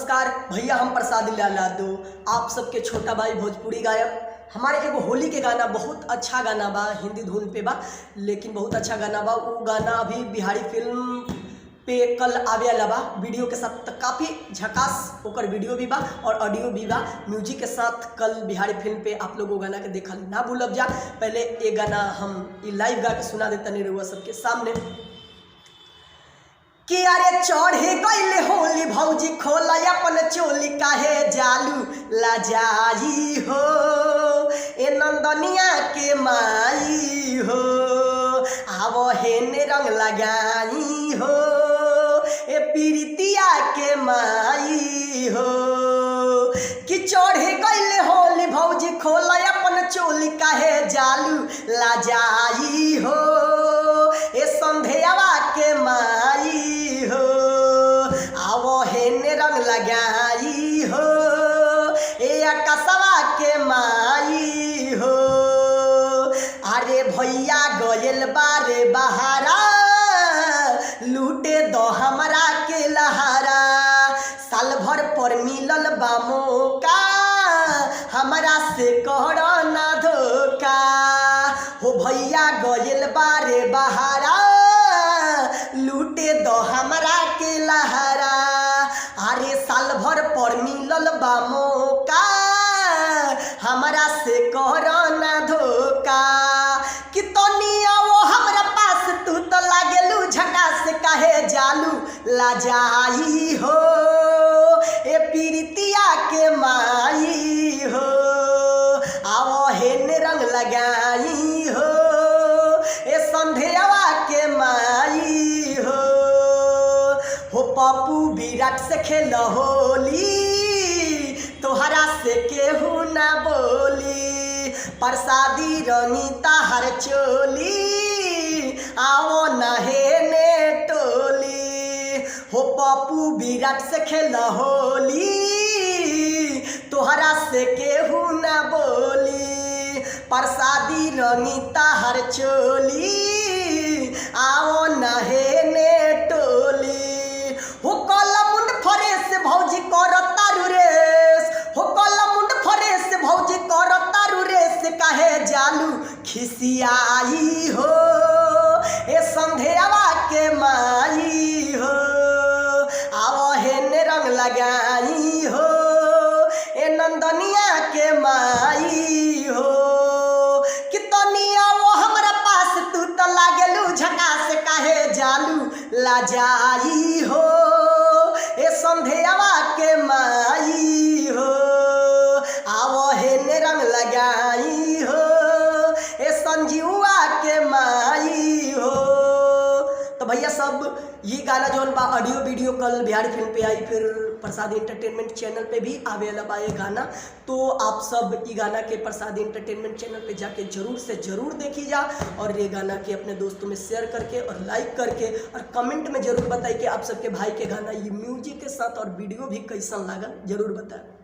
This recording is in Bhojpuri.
नमस्कार भैया, हम प्रसाद लाल यादव, आप सबके छोटा भाई भोजपुरी गायक। हमारे एगो होली के गाना बहुत अच्छा गाना बा, हिंदी धुन पे बा, लेकिन बहुत अच्छा गाना बा। वो गाना अभी बिहारी फिल्म पे कल आवे वाला बा वीडियो के साथ, काफ़ी झकास ओकर वीडियो भी बा और ऑडियो भी बा म्यूजिक के साथ। कल बिहारी फिल्म पे आप लोग वो गाना के देखल ना भूलब जा। पहले ये गाना हम लाइव गा के सुना देता नहीं रहुआ सबके सामने कि अरे चढ़े गईले होली भौजी खोला अपन चोली काहे जालू लाजाई हो, ए नंदनिया के माई हो, आवो हेने रंग लगाई हो, ए पीरितिया के माई हो। कि चढ़े गईले होली भौजी खोला अपन चोली काहे जालू लाजाई हो, ए संध्यावा के माई हो, आवो हेने रंग लगाई हो, ए आकाशवा के माई हो। अरे भैया गयल बारे बहारा, लूटे दो हमरा के लहारा, साल भर पर मिलल बा मौका, हमरा से करो ना धोखा। हो भैया गयल बारे बहारा, लूटे दो हमरा के लहारा, अरे साल भर पर मिलल बा मौका, हमरा से करो ना धोखा। कि तनिया वो हमरा पास, तू तो लागेलू झकास, काहे जालू लाजाई हो, ए पीरितिया के माई हो, आवो हेने रंग लगाई हो, ए संध्यावा के माई हो। हो पप्पू विराट से खेल होली, तोहरा से केहू ना बोली, प्रसादी रंगीता हर चोली, आवो नहेने टोली। हो पप्पू विराट से खेल होली, तोहरा से केहू ना बोली, प्रसादी रंगीता हर चोली, आओ नहेने टोली। हो कलमुंड फरेस भौजी कर तारू रेस, हो कलमुंड फरेस भौजी कर तारू रेस, काहे जालू खिसियाई हो, ए संध्यावा के माई हो, आओ हेने रंग लगाई हो, ए नंदनिया के माई हो। कि तनिया वो हमरा पास, तू तो लागेलू झकास, काहे जालू लाजाई हो, ए संध्यावा के माई हो, आवो हेने रंग लगाई हो, ए संजीवा के माई हो। तो भैया सब ये गाना जौन बा ऑडियो वीडियो कल बिहारी फिल्म पे आई, फिर प्रसाद एंटरटेनमेंट चैनल पे भी आवेला बा ये गाना। तो आप सब ये गाना के प्रसाद एंटरटेनमेंट चैनल पे जाके जरूर से जरूर देखी जा, और ये गाना के अपने दोस्तों में शेयर करके और लाइक करके और कमेंट में जरूर बताइए कि आप सबके भाई के गाना ये म्यूजिक के साथ और वीडियो भी कैसा लगा, जरूर बताएं।